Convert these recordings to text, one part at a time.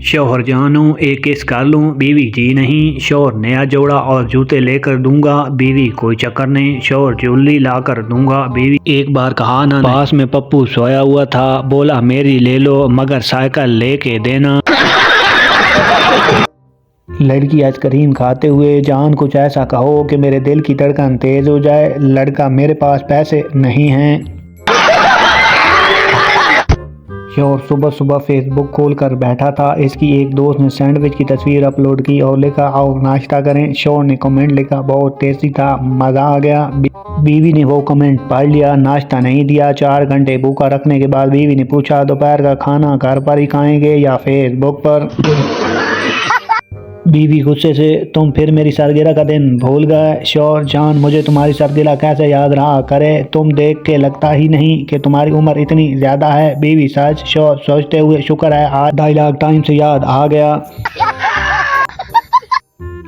शौहर जानू एक किस कर लूं, बीवी जी नहीं। शौहर नया जोड़ा और जूते लेकर दूंगा, बीवी कोई चक्कर नहीं। शौहर ज्वेलरी ला कर दूंगा, बीवी। एक बार कहा ना, पास में पप्पू सोया हुआ था, बोला मेरी ले लो मगर साइकिल लेके देना। लड़की आइसक्रीम खाते हुए, जान कुछ ऐसा कहो कि मेरे दिल की धड़कन तेज हो जाए। लड़का मेरे पास पैसे नहीं हैं। शौहर सुबह सुबह फेसबुक खोल कर बैठा था। इसकी एक दोस्त ने सैंडविच की तस्वीर अपलोड की और लिखा आओ नाश्ता करें। शौहर ने कमेंट लिखा बहुत टेस्टी था, मज़ा आ गया। बीवी ने वो कमेंट पढ़ लिया, नाश्ता नहीं दिया। 4 घंटे भूखा रखने के बाद बीवी ने पूछा दोपहर का खाना घर पर ही खाएंगे या फेसबुक पर। बीवी गुस्से से तुम फिर मेरी सालगिरह का दिन भूल गए। शौहर जान मुझे तुम्हारी सालगिरह कैसे याद रहा करे, तुम देख के लगता ही नहीं कि तुम्हारी उम्र इतनी ज्यादा है। बीवी सच। शौहर सोचते हुए शुक्र है आज डायलॉग टाइम से याद आ गया।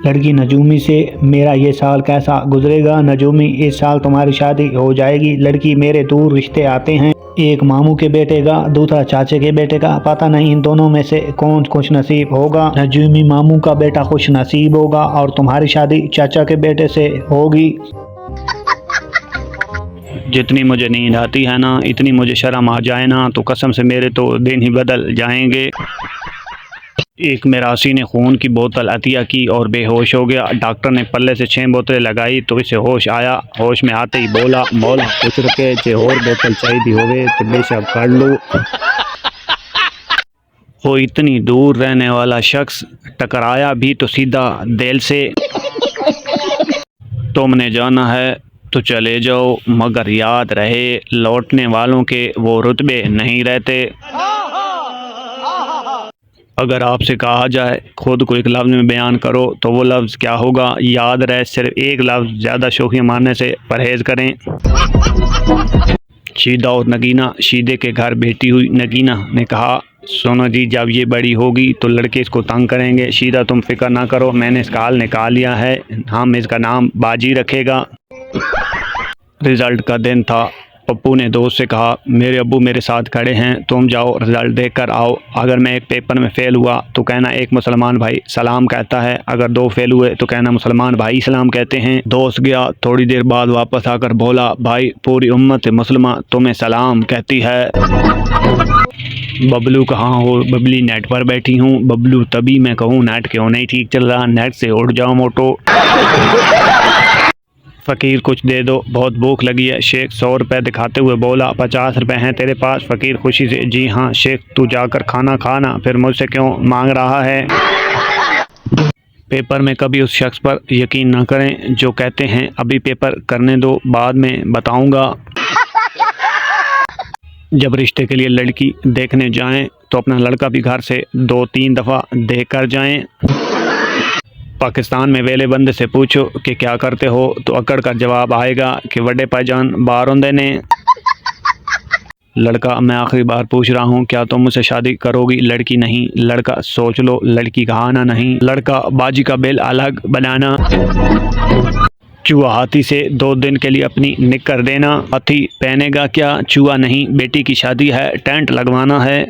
लड़की नजूमी से मेरा ये साल कैसा गुजरेगा। नजूमी इस साल तुम्हारी शादी हो जाएगी। लड़की मेरे दूर रिश्ते आते हैं, एक मामू के बेटे का दूसरा चाचे के बेटे का, पता नहीं इन दोनों में से कौन खुश नसीब होगा। नजूमी मामू का बेटा खुश नसीब होगा और तुम्हारी शादी चाचा के बेटे से होगी। जितनी मुझे नींद आती है ना, इतनी मुझे शर्म आ जाए ना, तो कसम से मेरे तो दिन ही बदल जाएंगे। एक मेरासी ने खून की बोतल अतिया की और बेहोश हो गया। डॉक्टर ने पल्ले से 6 बोतलें लगाई तो इसे होश आया। होश में आते ही बोला मौला कुछ रुके जे और बोतल चाहिए होवे तो बेशक कर लो। वो इतनी दूर रहने वाला शख्स टकराया भी तो सीधा दिल से। तुमने जाना है तो चले जाओ मगर याद रहे लौटने वालों के वो रुतबे नहीं रहते। अगर आपसे कहा जाए खुद को एक लफ्ज़ में बयान करो तो वो लफ्ज़ क्या होगा? याद रहे सिर्फ एक लफ्ज़, ज़्यादा शोखी मारने से परहेज़ करें। शीदा और नगीना। शीदे के घर बेटी हुई नगीना ने कहा सुनो जी, जब ये बड़ी होगी तो लड़के इसको तंग करेंगे। शीदा तुम फिक्र ना करो, मैंने इसका हाल निकाल लिया है, हम इसका नाम बाजी रखेगा। रिज़ल्ट का दिन था। पप्पू ने दोस्त से कहा मेरे अब्बू मेरे साथ खड़े हैं, तुम जाओ रिज़ल्ट देख कर आओ। अगर मैं एक पेपर में फ़ेल हुआ तो कहना एक मुसलमान भाई सलाम कहता है, अगर 2 फेल हुए तो कहना मुसलमान भाई सलाम कहते हैं। दोस्त गया, थोड़ी देर बाद वापस आकर बोला भाई पूरी उम्मत मुसलमान तुम्हें सलाम कहती है। बबलू कहाँ हो? बबली नेट पर बैठी हूँ। बबलू तभी मैं कहूँ नेट क्यों नहीं ठीक चल रहा, नेट से उड़ जाओ मोटो। फ़कीर कुछ दे दो, बहुत भूख लगी है। शेख 100 रुपये दिखाते हुए बोला 50 रुपये हैं तेरे पास? फ़कीर खुशी से जी हाँ। शेख तू जाकर खाना खाना, फिर मुझसे क्यों मांग रहा है? पेपर में कभी उस शख्स पर यकीन ना करें जो कहते हैं अभी पेपर करने दो बाद में बताऊंगा। जब रिश्ते के लिए लड़की देखने जाएं तो अपना लड़का भी घर से 2-3 दफ़ा देख कर जाएँ। पाकिस्तान में वेले बंदे से पूछो कि क्या करते हो तो अकड़ का जवाब आएगा कि वड्डे भाईजान बाहर होंदे ने। लड़का मैं आखिरी बार पूछ रहा हूँ क्या तुम मुझसे शादी करोगी? लड़की नहीं। लड़का सोच लो, लड़की कहाना नहीं। लड़का बाजी का बिल अलग बनाना। चूहा हाथी से 2 दिन के लिए अपनी निकर देना। हाथी पहनेगा क्या? चूहा नहीं, बेटी की शादी है, टेंट लगवाना है।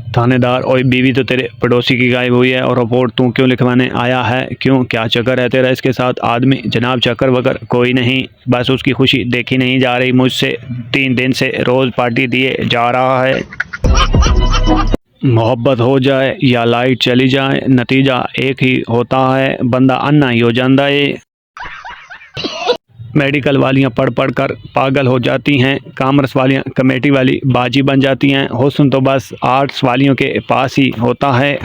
थानेदार ओए बीवी तो तेरे पड़ोसी की गायब हुई है और रिपोर्ट तू क्यों लिखवाने आया है? क्यों, क्या चक्कर है तेरा इसके साथ? आदमी जनाब चक्कर वकर कोई नहीं, बस उसकी खुशी देखी नहीं जा रही मुझसे। 3 दिन से रोज़ पार्टी दिए जा रहा है। मोहब्बत हो जाए या लाइट चली जाए नतीजा एक ही होता है, बंदा अन्ना ही हो जाता है। मेडिकल वालियाँ पढ़ पढ़ कर पागल हो जाती हैं, कॉमर्स वालियाँ कमेटी वाली बाजी बन जाती हैं, हुस्न तो बस आर्ट्स वालियों के पास ही होता है।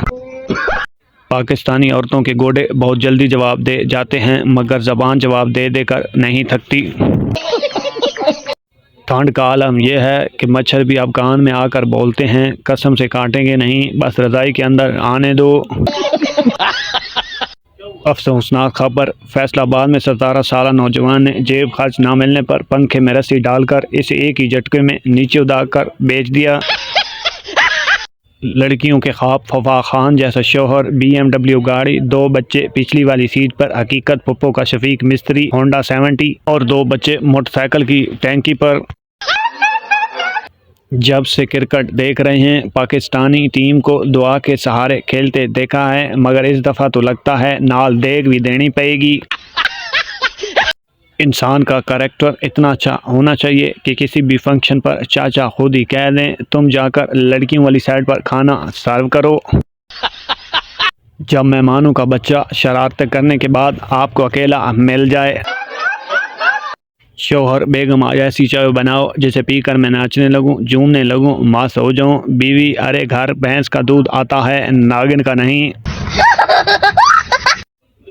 पाकिस्तानी औरतों के गोडे बहुत जल्दी जवाब दे जाते हैं मगर ज़बान जवाब दे देकर नहीं थकती। ठंड का आलम यह है कि मच्छर भी अब कान में आकर बोलते हैं कसम से काटेंगे नहीं, बस रज़ाई के अंदर आने दो। अफसोसनाक खबर, फैसलाबाद में 17 साल नौजवान ने जेब खर्च ना मिलने पर पंखे में रस्सी डालकर इसे एक ही झटके में नीचे उतार कर बेच दिया। लड़कियों के ख्वाब फवा खान जैसा शौहर, BMW गाड़ी, 2 बच्चे पिछली वाली सीट पर, हकीकत पप्पो का शफीक मिस्त्री, होंडा 70 और 2 बच्चे मोटरसाइकिल की टैंकी पर। जब से क्रिकेट देख रहे हैं पाकिस्तानी टीम को दुआ के सहारे खेलते देखा है, मगर इस दफ़ा तो लगता है नाल देग भी देनी पड़ेगी। इंसान का करैक्टर इतना अच्छा होना चाहिए कि किसी भी फंक्शन पर चाचा खुद ही कह दें तुम जाकर लड़कियों वाली साइड पर खाना सर्व करो। जब मेहमानों का बच्चा शरारतें करने के बाद आपको अकेला मिल जाए। शौहर बेगम आज ऐसी चाय बनाओ जिसे पीकर मैं नाचने लगूं, झूमने लगूं, मस्त हो जाऊं। बीवी अरे घर भैंस का दूध आता है नागिन का नहीं।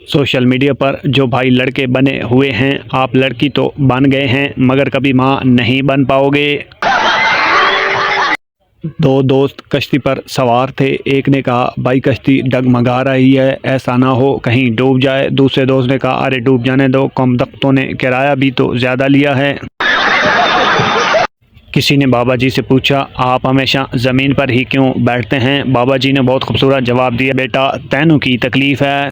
सोशल मीडिया पर जो भाई लड़के बने हुए हैं, आप लड़की तो बन गए हैं मगर कभी माँ नहीं बन पाओगे। दो दोस्त कश्ती पर सवार थे। एक ने कहा भाई कश्ती डगमगा रही है, ऐसा ना हो कहीं डूब जाए। दूसरे दोस्त ने कहा अरे डूब जाने दो, कम दख्तों ने किराया भी तो ज़्यादा लिया है। किसी ने बाबा जी से पूछा आप हमेशा ज़मीन पर ही क्यों बैठते हैं? बाबा जी ने बहुत खूबसूरत जवाब दिया बेटा तैनों की तकलीफ़ है।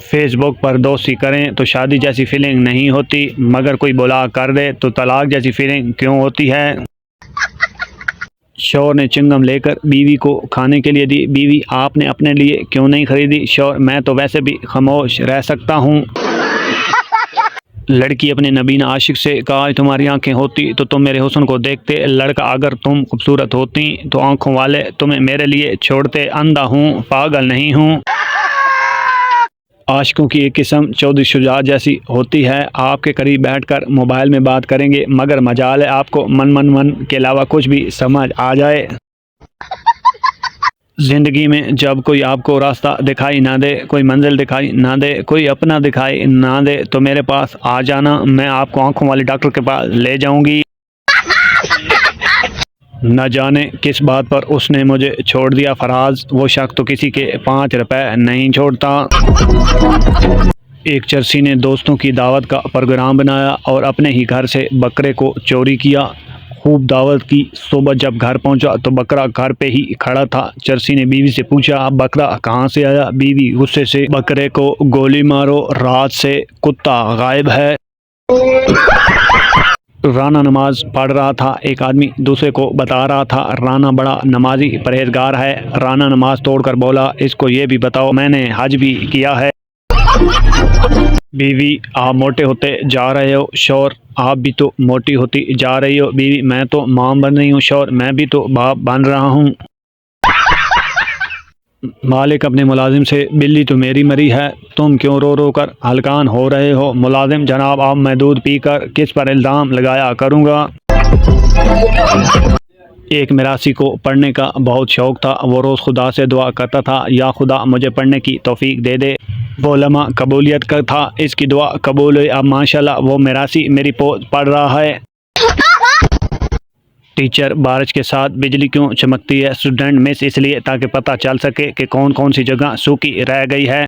फेसबुक पर दोस्ती करें तो शादी जैसी फीलिंग नहीं होती, मगर कोई बुला कर दे तो तलाक जैसी फीलिंग क्यों होती है? शौहर ने चिंगम लेकर बीवी को खाने के लिए दी। बीवी आपने अपने लिए क्यों नहीं खरीदी? शौहर मैं तो वैसे भी खामोश रह सकता हूँ। लड़की अपने नबीना आशिक से कहा तुम्हारी आंखें होती तो तुम मेरे हुस्न को देखते। लड़का अगर तुम खूबसूरत होती तो आंखों वाले तुम्हें मेरे लिए छोड़ते। अंधा हूँ पागल नहीं हूँ। आशिकों की एक किस्म चौधरी शुजात जैसी होती है, आपके करीब बैठकर मोबाइल में बात करेंगे मगर मजाल है आपको मन के अलावा कुछ भी समझ आ जाए। ज़िंदगी में जब कोई आपको रास्ता दिखाई ना दे, कोई मंजिल दिखाई ना दे, कोई अपना दिखाई ना दे तो मेरे पास आ जाना, मैं आपको आंखों वाले डॉक्टर के पास ले जाऊंगी। न जाने किस बात पर उसने मुझे छोड़ दिया फराज, वो शख्स तो किसी के 5 रुपए नहीं छोड़ता। एक चरसी ने दोस्तों की दावत का प्रोग्राम बनाया और अपने ही घर से बकरे को चोरी किया। खूब दावत की। सुबह जब घर पहुंचा तो बकरा घर पे ही खड़ा था। चरसी ने बीवी से पूछा बकरा कहाँ से आया? बीवी गुस्से से बकरे को गोली मारो, रात से कुत्ता गायब है। राना नमाज पढ़ रहा था। एक आदमी दूसरे को बता रहा था राना बड़ा नमाजी परहेजगार है। राना नमाज तोड़कर बोला इसको ये भी बताओ मैंने हज भी किया है। बीवी आप मोटे होते जा रहे हो। शौहर आप भी तो मोटी होती जा रही हो। बीवी मैं तो मां बन रही हूँ। शौहर मैं भी तो बाप बन रहा हूँ। मालिक अपने मुलाजिम से बिल्ली तो मेरी मरी है, तुम क्यों रो रो कर हलकान हो रहे हो? मुलाजिम जनाब अब मैं दूध पीकर किस पर इल्ज़ाम लगाया करूँगा। एक मिरासी को पढ़ने का बहुत शौक़ था। वो रोज़ खुदा से दुआ करता था या खुदा मुझे पढ़ने की तौफीक दे दे। वो लम्हा कबूलियत का था, इसकी दुआ कबूल हुई। अब माशाल्लाह वो मिरासी मेरी पोत पढ़ रहा है। टीचर बारिश के साथ बिजली क्यों चमकती है? स्टूडेंट मिस इसलिए ताकि पता चल सके कि कौन कौन सी जगह सूखी रह गई है।